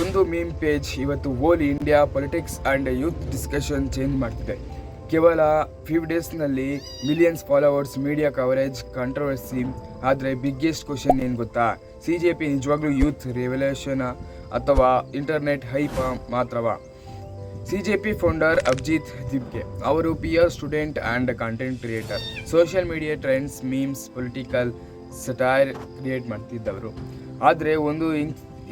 ಒಂದು meme page ಇವತ್ತು all India politics and youth discussion change ಮಾಡ್ತಿದೆ. ಕೇವಲ ಫ್ಯೂ ಡೇಸ್ನಲ್ಲಿ millions followers, media coverage, controversy. ಆದರೆ ಬಿಗ್ಗೆಸ್ಟ್ ಕ್ವಶನ್ ಏನು ಗೊತ್ತಾ? CJP ನಿಜವಾಗ್ಲೂ ಯೂತ್ ರೆವಲ್ಯೂಷನ್ ಅಥವಾ ಇಂಟರ್ನೆಟ್ ಹೈಪ್ ಮಾತ್ರವಾ? CJP ಫೌಂಡರ್ ಅಭಿಜಿತ್ ದಿಬ್ಗೆ ಅವರು PR student and content creator. Social media trends, memes, political satire create ಮಾಡ್ತಿದ್ದವರು. ಆದರೆ ಒಂದು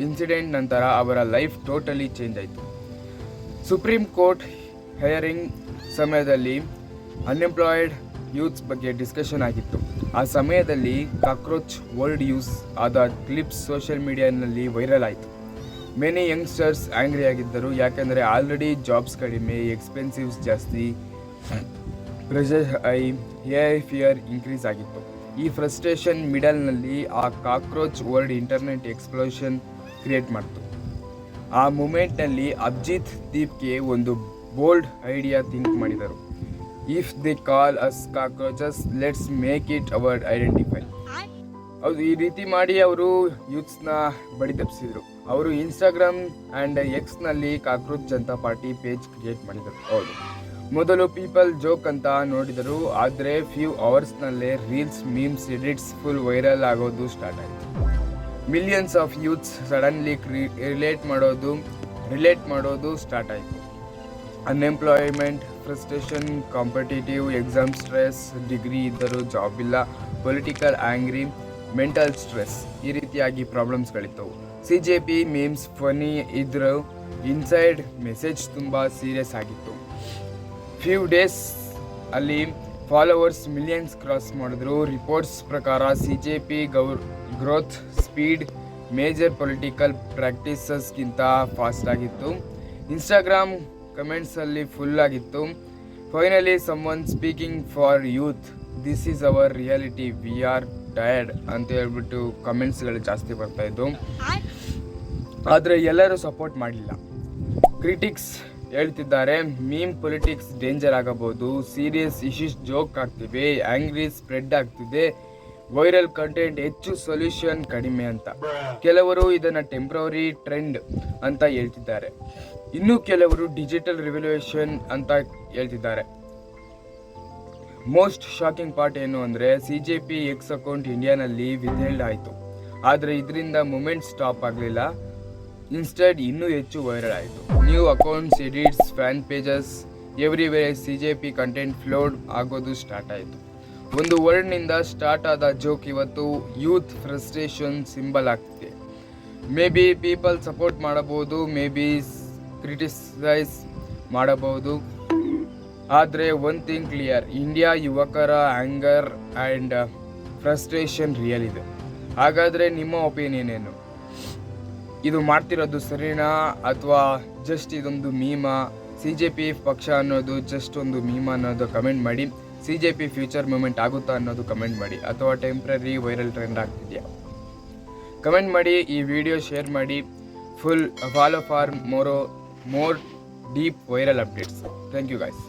ಇನ್ಸಿಡೆಂಟ್ ನಂತರ ಅವರ ಲೈಫ್ ಟೋಟಲಿ ಚೇಂಜ್ ಆಯಿತು. ಸುಪ್ರೀಂ ಕೋರ್ಟ್ ಹಿಯರಿಂಗ್ ಸಮಯದಲ್ಲಿ ಅನ್ಎಂಪ್ಲಾಯ್ಡ್ ಯೂತ್ಸ್ ಬಗ್ಗೆ ಡಿಸ್ಕಷನ್ ಆಗಿತ್ತು. ಆ ಸಮಯದಲ್ಲಿ ಕಾಕ್ರೋಚ್ ವರ್ಡ್ ಯೂಸ್ ಆದ ಕ್ಲಿಪ್ಸ್ ಸೋಷಿಯಲ್ ಮೀಡಿಯಾನಲ್ಲಿ ವೈರಲ್ ಆಯಿತು. ಮೆನಿ ಯಂಗ್ಸ್ಟರ್ಸ್ ಆ್ಯಂಗ್ರಿ ಆಗಿದ್ದರು, ಯಾಕೆಂದರೆ ಆಲ್ರೆಡಿ ಜಾಬ್ಸ್ ಕಡಿಮೆ, ಎಕ್ಸ್ಪೆನ್ಸಿವ್ಸ್ ಜಾಸ್ತಿ, pressure high, AI fear increase ಆಗಿತ್ತು. ಈ ಫ್ರಸ್ಟ್ರೇಷನ್ ಮಿಡಲ್ನಲ್ಲಿ ಆ cockroach word internet explosion create ಮಾಡ್ತು. ಆ ಮೂಮೆಂಟ್ನಲ್ಲಿ ಅಭಿಜಿತ್ ದೀಪ್ಗೆ ಒಂದು ಬೋಲ್ಡ್ ಐಡಿಯಾ ಥಿಂಕ್ ಮಾಡಿದರು. If they call us cockroaches, let's make it our identify. ಹೌದು, ಈ ರೀತಿ ಮಾಡಿ ಅವರು ಯೂತ್ಸ್ನ ಬಡಿದಪ್ಪಿಸಿದರು. ಅವರು ಇನ್ಸ್ಟಾಗ್ರಾಮ್ ಆ್ಯಂಡ್ ಎಕ್ಸ್ನಲ್ಲಿ cockroach Janata party page create ಮಾಡಿದರು. ಹೌದು, ಮೊದಲು ಪೀಪಲ್ ಜೋಕ್ ಅಂತ ನೋಡಿದರು, ಆದರೆ ಫ್ಯೂ ಅವರ್ಸ್ನಲ್ಲೇ reels, memes, edits full viral ಆಗೋದು ಸ್ಟಾರ್ಟ್ ಆಯಿತು. Millions of youths suddenly relate ಮಾಡೋದು ಸ್ಟಾರ್ಟ್ ಆಯಿತು. Unemployment, frustration, competitive exam stress, degree ಇದ್ದರೂ ಜಾಬ್ ಇಲ್ಲ, ಪೊಲಿಟಿಕಲ್ ಆ್ಯಂಗ್ರಿ, ಮೆಂಟಲ್ ಸ್ಟ್ರೆಸ್, ಈ ರೀತಿಯಾಗಿ ಪ್ರಾಬ್ಲಮ್ಸ್ಗಳಿದ್ದವು. CJP ಮೀಮ್ಸ್ ಫನಿ ಇದ್ದರೂ ಇನ್ಸೈಡ್ ಮೆಸೇಜ್ ತುಂಬ ಸೀರಿಯಸ್ ಆಗಿತ್ತು. ಫ್ಯೂ ಡೇಸ್ ಅಲ್ಲಿ ಫಾಲೋವರ್ಸ್ ಮಿಲಿಯನ್ಸ್ ಕ್ರಾಸ್ ಮಾಡಿದ್ರು. ರಿಪೋರ್ಟ್ಸ್ ಪ್ರಕಾರ CJP growth speed major political ಪ್ರಾಕ್ಟೀಸಸ್ಗಿಂತ ಫಾಸ್ಟ್ ಆಗಿತ್ತು. ಇನ್ಸ್ಟಾಗ್ರಾಮ್ ಕಮೆಂಟ್ಸಲ್ಲಿ ಫುಲ್ ಆಗಿತ್ತು. Finally someone speaking for youth, this is our reality, we are tired ಅಂತ ಹೇಳ್ಬಿಟ್ಟು ಕಮೆಂಟ್ಸ್ಗಳು ಜಾಸ್ತಿ ಬರ್ತಾಯಿದ್ದು. ಆದರೆ ಎಲ್ಲರೂ ಸಪೋರ್ಟ್ ಮಾಡಲಿಲ್ಲ. ಕ್ರಿಟಿಕ್ಸ್ ಹೇಳ್ತಿದ್ದಾರೆ, ಮೀಮ್ ಪೊಲಿಟಿಕ್ಸ್ ಡೇಂಜರ್ ಆಗಬಹುದು, ಸೀರಿಯಸ್ ಇಶ್ಯೂಸ್ ಜೋಕ್ ಆಗ್ತಿವೆ, ಆ್ಯಂಗ್ರಿ ಸ್ಪ್ರೆಡ್ ಆಗ್ತಿದೆ, ವೈರಲ್ ಕಂಟೆಂಟ್ ಹೆಚ್ಚು, ಸೊಲ್ಯೂಷನ್ ಕಡಿಮೆ ಅಂತ. ಕೆಲವರು ಇದನ್ನು ಟೆಂಪ್ರವರಿ ಟ್ರೆಂಡ್ ಅಂತ ಹೇಳ್ತಿದ್ದಾರೆ, ಇನ್ನು ಕೆಲವರು ಡಿಜಿಟಲ್ ರೆವಲ್ಯೂಷನ್ ಅಂತ ಹೇಳ್ತಿದ್ದಾರೆ. ಮೋಸ್ಟ್ ಶಾಕಿಂಗ್ ಪಾರ್ಟ್ ಏನು ಅಂದರೆ CJP ಎಕ್ಸ್ ಅಕೌಂಟ್ ಇಂಡಿಯಾನಲ್ಲಿ ವಿಥೆಲ್ಡ್ ಆಯಿತು. ಆದರೆ ಇದರಿಂದ ಮೂಮೆಂಟ್ ಸ್ಟಾಪ್ ಆಗಲಿಲ್ಲ, ಇನ್ಸ್ಟೆಡ್ ಇನ್ನೂ ಹೆಚ್ಚು ವೈರಲ್ ಆಯಿತು. New accounts, edits, fan pages everywhere CJP content flood ಆಗೋದು ಸ್ಟಾರ್ಟ್ ಆಯಿತು. ಒಂದು ವರ್ಡ್ನಿಂದ ಸ್ಟಾರ್ಟ್ ಆದ ಜೋಕ್ ಇವತ್ತು ಯೂತ್ ಫ್ರಸ್ಟ್ರೇಷನ್ ಸಿಂಬಲ್ ಆಗ್ತಿದೆ. ಮೇ ಬಿ ಪೀಪಲ್ ಸಪೋರ್ಟ್ ಮಾಡಬಹುದು, ಮೇ ಬಿ ಕ್ರಿಟಿಸೈಸ್ ಮಾಡಬಹುದು. ಆದರೆ ಒನ್ ಥಿಂಗ್ ಕ್ಲಿಯರ್, ಇಂಡಿಯಾ ಯುವಕರ ಆ್ಯಂಗರ್ ಆ್ಯಂಡ್ ಫ್ರಸ್ಟ್ರೇಷನ್ ರಿಯಲ್ ಇದೆ. ಹಾಗಾದರೆ ನಿಮ್ಮ ಒಪಿನಿಯನ್ ಏನು? ಇದು ಮಾಡ್ತಿರೋದು ಸರಿನಾ ಅಥವಾ ಜಸ್ಟ್ ಇದೊಂದು ಮೀಮಾ? CJP ಪಕ್ಷ ಅನ್ನೋದು ಜಸ್ಟ್ ಒಂದು ಮೀಮಾ ಅನ್ನೋದು ಕಮೆಂಟ್ ಮಾಡಿ. CJP ಫ್ಯೂಚರ್ ಮೂಮೆಂಟ್ ಆಗುತ್ತಾ ಅನ್ನೋದು ಕಮೆಂಟ್ ಮಾಡಿ, ಅಥವಾ ಟೆಂಪ್ರರಿ ವೈರಲ್ ಟ್ರೆಂಡ್ ಆಗ್ತಿದೆಯಾ ಕಮೆಂಟ್ ಮಾಡಿ. ಈ ವಿಡಿಯೋ ಶೇರ್ ಮಾಡಿ. Follow for more deep viral updates. Thank you guys.